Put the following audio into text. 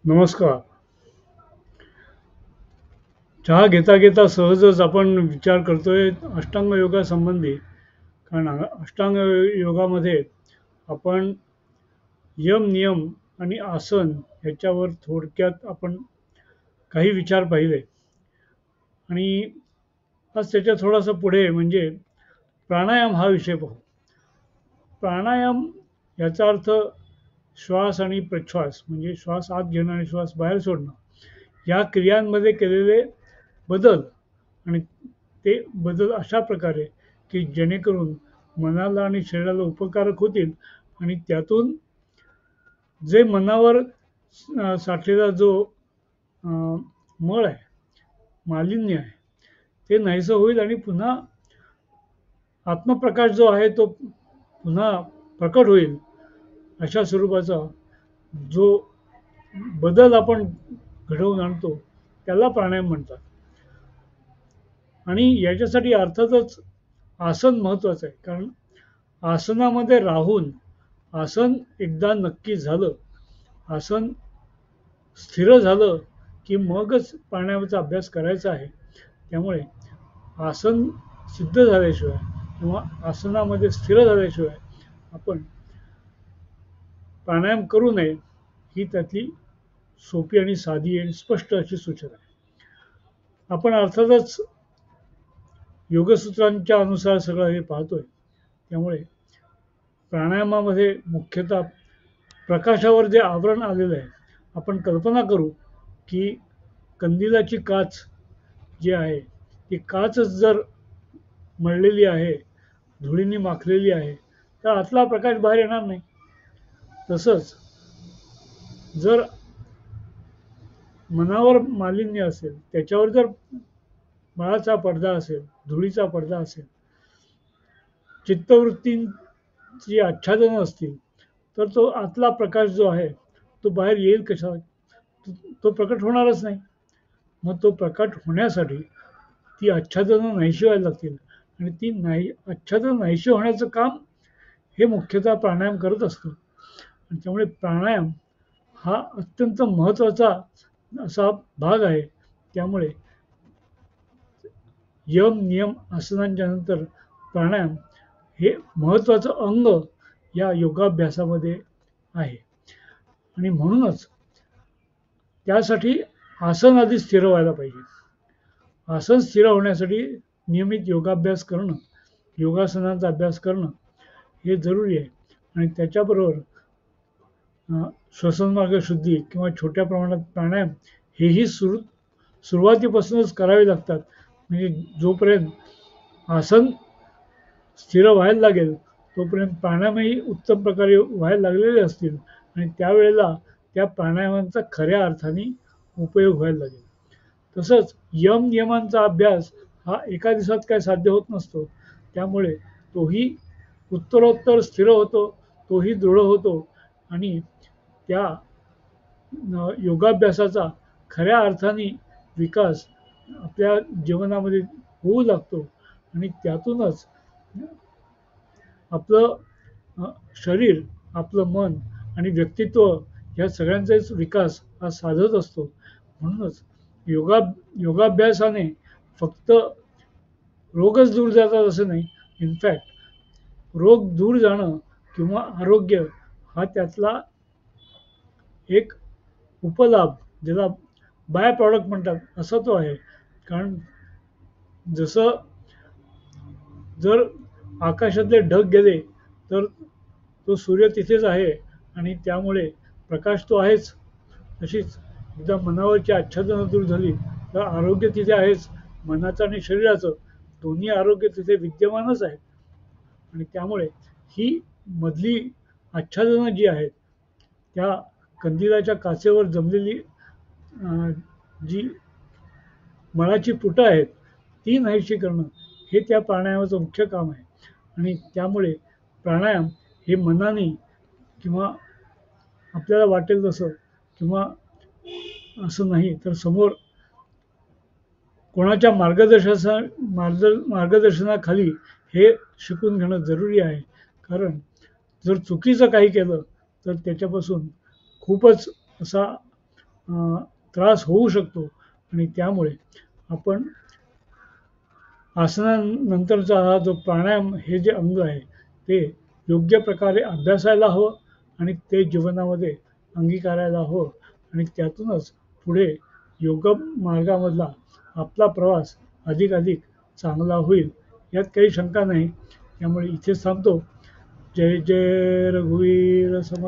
नमस्कार. चहा घेता घेता सहजच आपण विचार करतोय अष्टांग योगासंबंधी. कारण अष्टांग योगामध्ये आपण यम, नियम आणि आसन ह्याच्यावर थोडक्यात आपण काही विचार पाहिले आणि आज त्याच्या थोडासा पुढे म्हणजे प्राणायाम हा विषय पाहू. प्राणायाम याचा अर्थ श्वास आणि प्रश्वास म्हणजे श्वास आत घेणं आणि श्वास बाहेर सोडणं या क्रियांमध्ये केलेले बदल आणि ते बदल अशा प्रकारे की जेणेकरून मनाला आणि शरीराला उपकारक होतील आणि त्यातून जे मनावर साठलेला जो मळ आहे, मालिन्य आहे, ते नाहीसं होईल आणि पुन्हा आत्मप्रकाश जो आहे तो पुन्हा प्रकट होईल. अशा स्वरूपाचा जो बदल आपण घडवून आणतो त्याला प्राणायाम म्हणतात. आणि याच्यासाठी अर्थातच आसन महत्त्वाचं आहे. कारण आसनामध्ये राहून आसन एकदा नक्की झालं, आसन स्थिर झालं की मगच प्राणायामाचा अभ्यास करायचा आहे. त्यामुळे आसन सिद्ध झाल्याशिवाय किंवा आसनामध्ये स्थिर झाल्याशिवाय आपण प्राणायाम करू नये ही त्यातली सोपी आणि साधी आणि स्पष्ट अशी सूचना आहे. आपण अर्थातच योगसूत्रांच्या अनुसार सगळं हे पाहतोय. त्यामुळे प्राणायामामध्ये मुख्यतः प्रकाशावर जे आवरण आलेलं आहे, आपण कल्पना करू की कंदिलाची काच जी आहे ती काचच जर मळलेली आहे, धुळीने माखलेली आहे, तर आतला प्रकाश बाहेर येणार नाही. तसंच जर मनावर मालिन्य असेल, त्याच्यावर जर मळाचा पडदा असेल, धुळीचा पडदा असेल, चित्तवृत्तींची आच्छादनं असतील, तर तो आतला प्रकाश जो आहे तो बाहेर येईल कशा? तो प्रकट होणारच नाही. मग तो प्रकट होण्यासाठी ती आच्छादनं नाहीशी व्हायला लागतील आणि ती नाही आच्छादन नाहीशी होण्याचं काम हे मुख्यतः प्राणायाम करत असतो. आणि त्यामुळे प्राणायाम हा अत्यंत महत्त्वाचा असा भाग आहे. त्यामुळे यम, नियम, आसनांच्या नंतर प्राणायाम हे महत्त्वाचं अंग या योगाभ्यासामध्ये आहे. आणि म्हणूनच त्यासाठी आसन आधी स्थिर व्हायला पाहिजे. आसन स्थिर होण्यासाठी नियमित योगाभ्यास करणं, योगासनांचा अभ्यास करणं हे जरुरी आहे. आणि त्याच्याबरोबर श्वसनमार्ग शुद्धी किंवा छोट्या प्रमाणात प्राणायाम हेही सुरुवातीपासूनच करावे लागतात. म्हणजे जोपर्यंत आसन स्थिर व्हायला लागेल तोपर्यंत प्राणायामही उत्तम प्रकारे व्हायला लागलेले असतील आणि त्यावेळेला त्या प्राणायामांचा खऱ्या अर्थाने उपयोग व्हायला लागेल. तसंच यम नियमांचा अभ्यास हा एका दिवसात काय साध्य होत नसतो. त्यामुळे तोही उत्तरोत्तर स्थिर होतो, तोही दृढ होतो आणि त्या योगाभ्यासाचा खऱ्या अर्थाने विकास आपल्या जीवनामध्ये होऊ लागतो आणि त्यातूनच आपलं शरीर, आपलं मन आणि व्यक्तित्व या सगळ्यांचाच विकास हा साधत असतो. म्हणूनच योगाभ्यासाने फक्त रोगच दूर जातात असं नाही. इनफॅक्ट रोग दूर जाणं किंवा आरोग्य हा त्यातला एक उपलाभ, ज्याला बाय प्रॉडक्ट म्हणतात असा तो आहे. कारण जसं जर आकाशातले ढग गेले तर तो सूर्य तिथेच आहे आणि त्यामुळे प्रकाश तो आहेच. तशीच एकदा मनावरची आच्छादनं दूर झाली तर आरोग्य तिथे आहेच. मनाचं आणि शरीराचं दोन्ही आरोग्य तिथे विद्यमानच आहे. आणि त्यामुळे ही मधली आच्छादनं जी आहेत त्या कंदिलाच्या काचेवर जमलेली जी मळाची पुटं आहेत ती नाहीशी करणं हे त्या प्राणायामाचं मुख्य काम आहे. आणि त्यामुळे प्राणायाम हे मनाने किंवा आपल्याला वाटेल तसं किंवा असं नाही तर समोर कोणाच्या मार्गदर्शनाखाली हे शिकून घेणं जरुरी आहे. कारण जर चुकीचं काही केलं तर त्याच्यापासून खूपच असा त्रास होऊ शकतो आणि त्यामुळे आपण आसनानंतरचा हा जो प्राणायाम हे जे अंग आहे ते योग्य प्रकारे अभ्यासायला हवं आणि ते जीवनामध्ये अंगीकारायला हवं आणि त्यातूनच पुढे योग मार्गामधला आपला प्रवास अधिकाधिक चांगला होईल यात काही शंका नाही. त्यामुळे इथेच थांबतो. जय जय रघुवीर समर्थ.